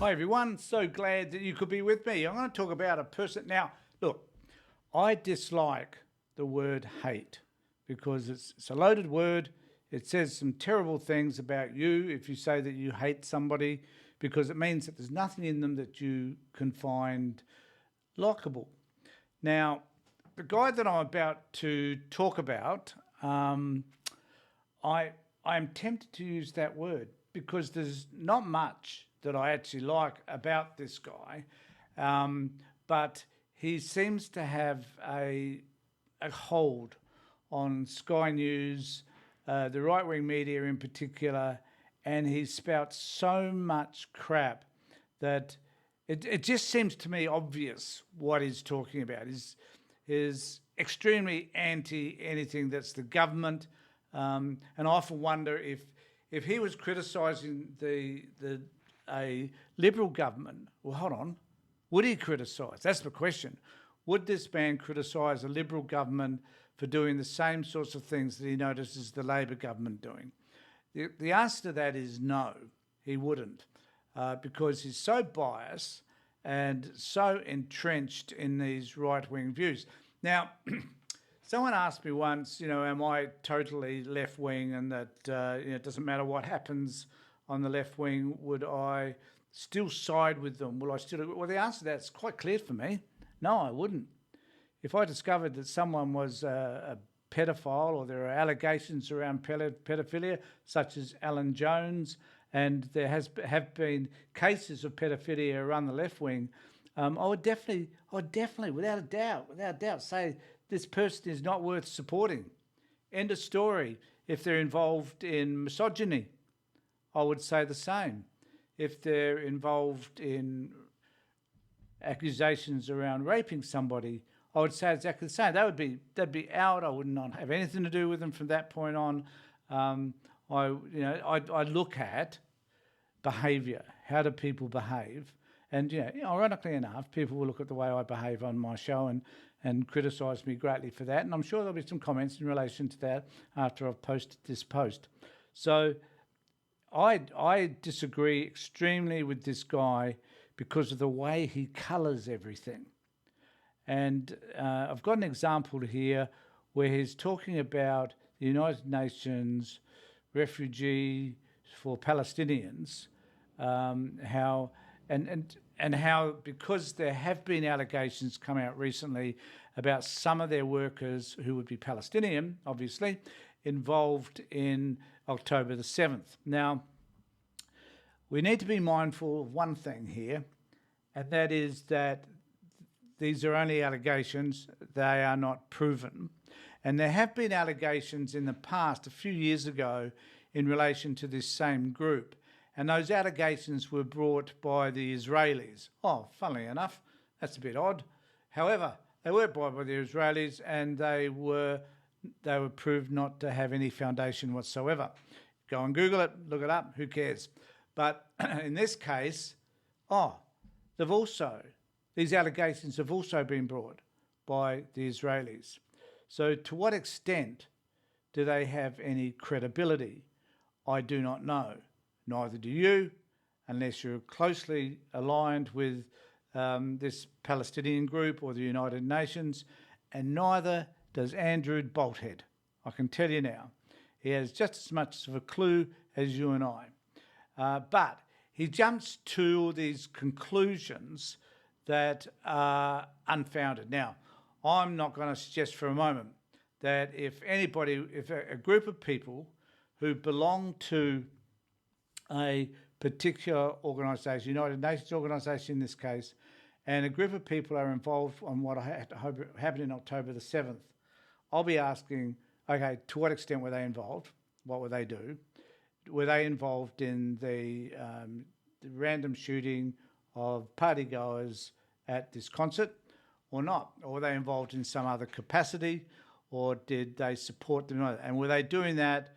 Hi everyone, so glad that you could be with me. I'm going to talk about a person. Now, look, I dislike the word hate because it's a loaded word. It says some terrible things about you if you say that you hate somebody, because it means that there's nothing in them that you can find likable. Now, the guy that I'm about to talk about, I'm tempted to use that word because there's not much that I actually like about this guy, but he seems to have a hold on Sky News, the right-wing media in particular, and he spouts so much crap that it just seems to me obvious what he's talking about. Is extremely anti anything that's the government, and I often wonder if he was criticising a Liberal government. Well, hold on, would he criticise? That's the question. Would this man criticise a Liberal government for doing the same sorts of things that he notices the Labor government doing? The answer to that is no, he wouldn't, because he's so biased and so entrenched in these right-wing views. Now, someone asked me once, am I totally left-wing and that it doesn't matter what happens on the left wing, would I still side with them? Well, the answer to that's quite clear for me. No, I wouldn't. If I discovered that someone was a pedophile, or there are allegations around pedophilia, such as Alan Jones, and there have been cases of pedophilia around the left wing, I would definitely, without a doubt, say this person is not worth supporting. End of story. If they're involved in misogyny, I would say the same. If they're involved in accusations around raping somebody, I would say exactly the same. They'd be out. I would not have anything to do with them from that point on. I look at behaviour. How do people behave? And ironically enough, people will look at the way I behave on my show and criticise me greatly for that. And I'm sure there'll be some comments in relation to that after I've posted this post. So I disagree extremely with this guy because of the way he colours everything. And I've got an example here where he's talking about the United Nations refugee for Palestinians, how because there have been allegations come out recently about some of their workers who would be Palestinian, obviously, involved in October the 7th. Now, we need to be mindful of one thing here, and that is that these are only allegations, they are not proven. And there have been allegations in the past, a few years ago, in relation to this same group. And those allegations were brought by the Israelis. Oh, funnily enough, that's a bit odd. However, they were brought by the Israelis and they were proved not to have any foundation whatsoever. Go and Google it, look it up, who cares? But in this case, these allegations have also been brought by the Israelis. So to what extent do they have any credibility? I do not know. Neither do you, unless you're closely aligned with this Palestinian group or the United Nations, and neither does Andrew Bolthead. I can tell you now. He has just as much of a clue as you and I. But he jumps to these conclusions that are unfounded. Now, I'm not going to suggest for a moment that if a group of people who belong to a particular organisation, United Nations organisation in this case, and a group of people are involved on what happened in October the 7th, I'll be asking, okay, to what extent were they involved? What would they do? Were they involved in the random shooting of partygoers at this concert or not? Or were they involved in some other capacity, or did they support them? And were they doing that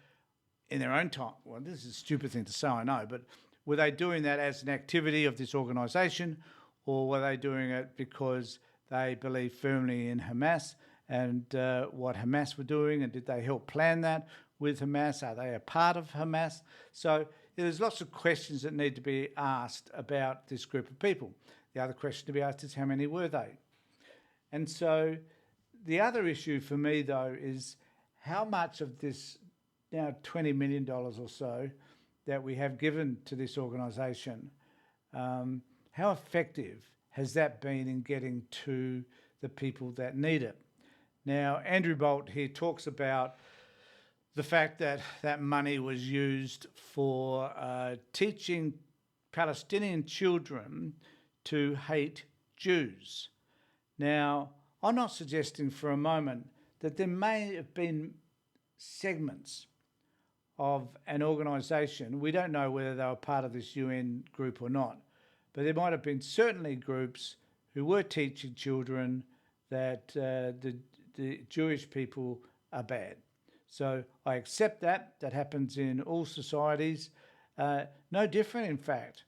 in their own time? Well, this is a stupid thing to say, I know, but were they doing that as an activity of this organisation, or were they doing it because they believe firmly in Hamas and what Hamas were doing, and did they help plan that with Hamas? Are they a part of Hamas? So there's lots of questions that need to be asked about this group of people. The other question to be asked is how many were they? And so the other issue for me, though, is how much of this now $20 million or so that we have given to this organisation, how effective has that been in getting to the people that need it? Now, Andrew Bott here talks about the fact that that money was used for teaching Palestinian children to hate Jews. Now, I'm not suggesting for a moment that there may have been segments of an organisation, we don't know whether they were part of this UN group or not, but there might have been certainly groups who were teaching children that the Jewish people are bad. So I accept that. That happens in all societies. No different, in fact,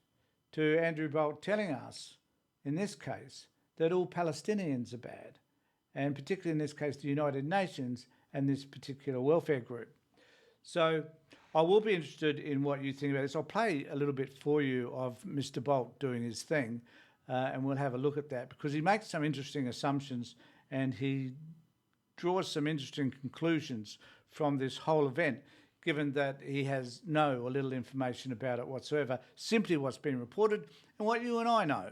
to Andrew Bolt telling us, in this case, that all Palestinians are bad, and particularly in this case, the United Nations and this particular welfare group. So I will be interested in what you think about this. I'll play a little bit for you of Mr. Bolt doing his thing, and we'll have a look at that, because he makes some interesting assumptions and he draws some interesting conclusions from this whole event, given that he has no or little information about it whatsoever, simply what's been reported and what you and I know.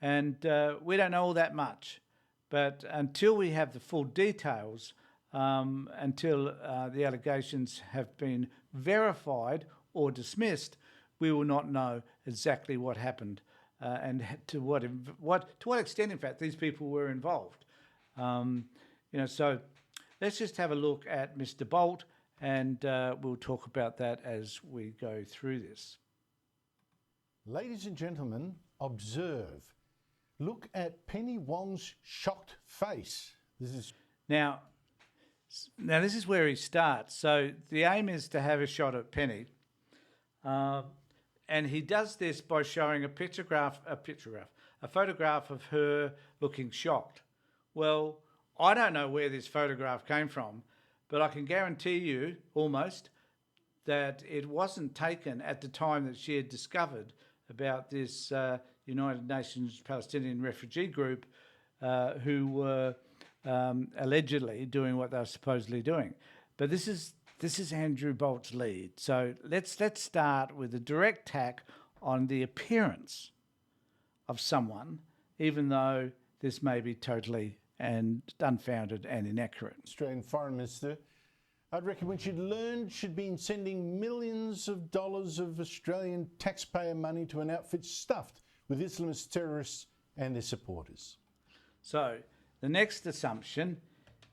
And we don't know all that much. But until we have the full details, until the allegations have been verified or dismissed, we will not know exactly what happened and to what extent, in fact, these people were involved. So let's just have a look at Mr. Bolt, and we'll talk about that as we go through this. Ladies and gentlemen, observe. Look at Penny Wong's shocked face. Now this is where he starts. So the aim is to have a shot at Penny. And he does this by showing a photograph of her looking shocked. Well, I don't know where this photograph came from, but I can guarantee you almost that it wasn't taken at the time that she had discovered about this United Nations Palestinian refugee group who were allegedly doing what they were supposedly doing. But this is Andrew Bolt's lead. So let's start with a direct attack on the appearance of someone, even though this may be totally and unfounded and inaccurate. Australian Foreign Minister, I'd reckon when she'd learned she'd been sending millions of dollars of Australian taxpayer money to an outfit stuffed with Islamist terrorists and their supporters. So the next assumption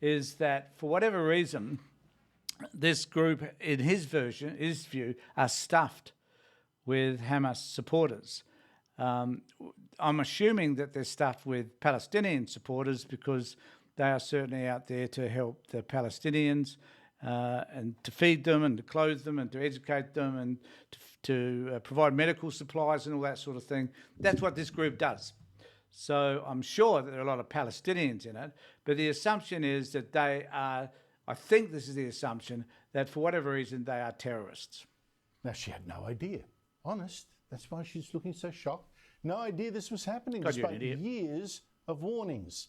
is that for whatever reason, this group, in his view, are stuffed with Hamas supporters. I'm assuming that they're stuffed with Palestinian supporters because they are certainly out there to help the Palestinians and to feed them and to clothe them and to educate them and to provide medical supplies and all that sort of thing. That's what this group does. So I'm sure that there are a lot of Palestinians in it, but the assumption is that they are, I think this is the assumption, that for whatever reason they are terrorists. Now, she had no idea. Honest. That's why she's looking so shocked. No idea this was happening, God, despite years of warnings.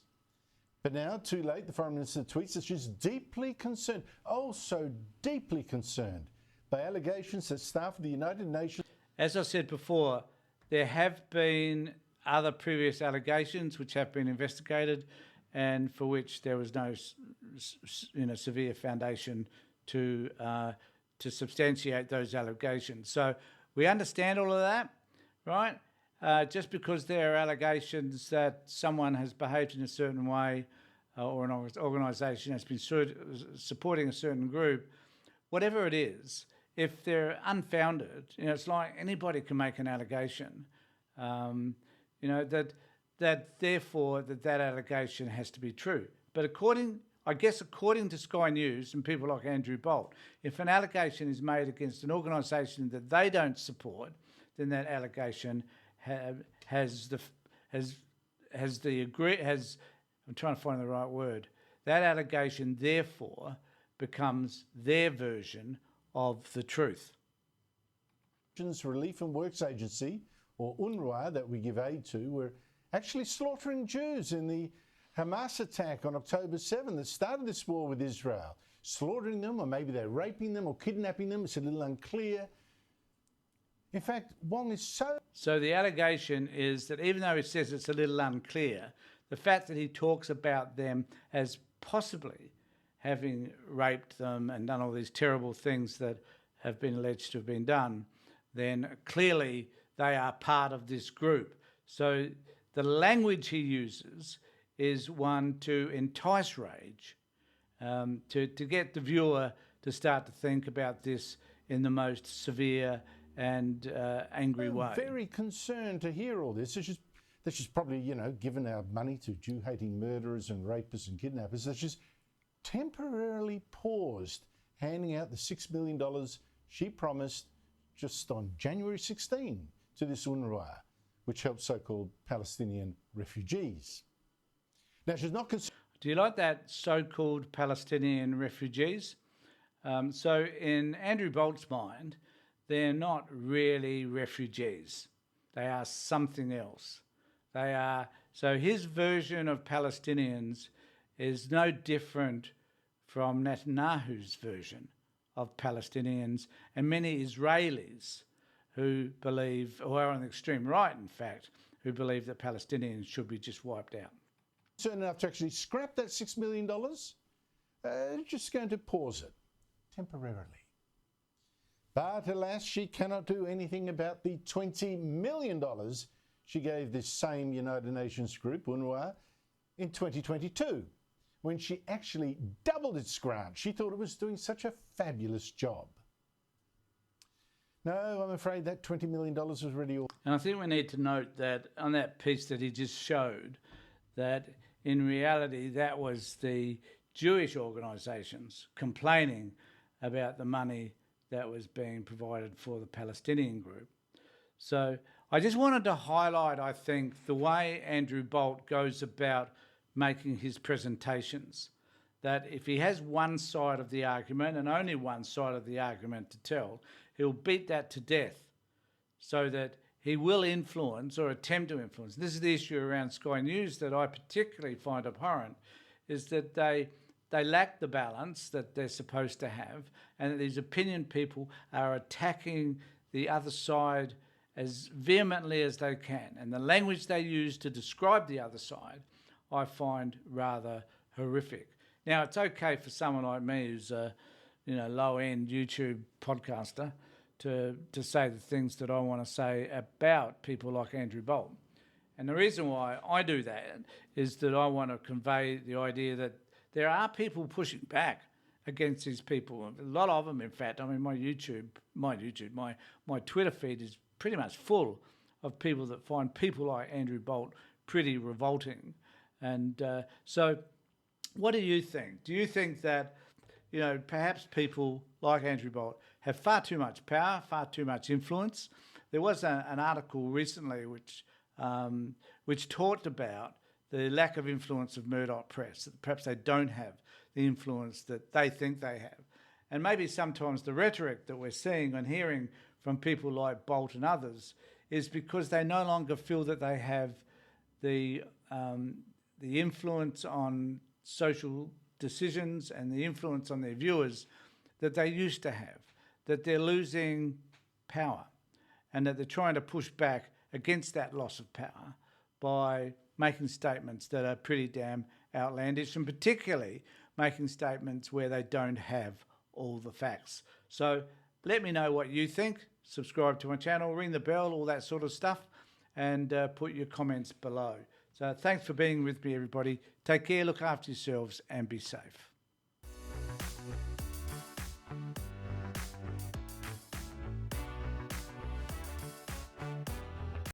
But now, too late, the Foreign Minister tweets that she's deeply concerned, oh so deeply concerned, by allegations that staff of the United Nations... As I said before, there have been other previous allegations which have been investigated and for which there was no severe foundation to substantiate those allegations. So we understand all of that, right? Just because there are allegations that someone has behaved in a certain way or an organisation has been supporting a certain group, whatever it is, if they're unfounded, it's like anybody can make an allegation, that therefore that allegation has to be true. But according to Sky News and people like Andrew Bolt, if an allegation is made against an organisation that they don't support, then that allegation I'm trying to find the right word. That allegation therefore becomes their version of the truth. Relief and Works Agency, or UNRWA, that we give aid to, were actually slaughtering Jews in the Hamas attack on October 7 that started this war with Israel. Slaughtering them, or maybe they're raping them or kidnapping them. It's a little unclear. In fact, Wong is so... So the allegation is that even though he says it's a little unclear, the fact that he talks about them as possibly having raped them and done all these terrible things that have been alleged to have been done, then clearly they are part of this group. So the language he uses is one to entice rage, to get the viewer to start to think about this in the most severe and angry way. I'm very concerned to hear all this. She's probably, you know, given our money to Jew-hating murderers and rapists and kidnappers. She's temporarily paused handing out the $6 million she promised just on January 16 to this UNRWA, which helps so-called Palestinian refugees. Now, she's not concerned... Do you like that, so-called Palestinian refugees? So in Andrew Bolt's mind, they're not really refugees. They are something else. They are... So his version of Palestinians is no different from Netanyahu's version of Palestinians, and many Israelis who believe, or are on the extreme right, in fact, who believe that Palestinians should be just wiped out. Concerned enough to actually scrap that $6 million, just going to pause it temporarily. But alas, she cannot do anything about the $20 million she gave this same United Nations group, UNRWA, in 2022, when she actually doubled its grant. She thought it was doing such a fabulous job. No, I'm afraid that $20 million was really all. And I think we need to note that on that piece that he just showed, that in reality that was the Jewish organisations complaining about the money that was being provided for the Palestinian group. So I just wanted to highlight, I think, the way Andrew Bolt goes about making his presentations, that if he has one side of the argument and only one side of the argument to tell, he'll beat that to death so that he will influence or attempt to influence. This is the issue around Sky News that I particularly find abhorrent, is that they lack the balance that they're supposed to have, and that these opinion people are attacking the other side as vehemently as they can. And the language they use to describe the other side, I find rather horrific. Now, it's okay for someone like me who's a low-end YouTube podcaster to say the things that I want to say about people like Andrew Bolt. And the reason why I do that is that I want to convey the idea that there are people pushing back against these people. A lot of them, in fact. I mean, my Twitter feed is pretty much full of people that find people like Andrew Bolt pretty revolting. And so what do you think? Do you think that, perhaps people like Andrew Bolt have far too much power, far too much influence? There was an article recently which talked about the lack of influence of Murdoch Press. Perhaps they don't have the influence that they think they have. And maybe sometimes the rhetoric that we're seeing and hearing from people like Bolt and others is because they no longer feel that they have the influence on social decisions and the influence on their viewers that they used to have, that they're losing power, and that they're trying to push back against that loss of power by making statements that are pretty damn outlandish, and particularly making statements where they don't have all the facts. So let me know what you think. Subscribe to my channel, ring the bell, all that sort of stuff, and put your comments below. So thanks for being with me, everybody. Take care, look after yourselves, and be safe.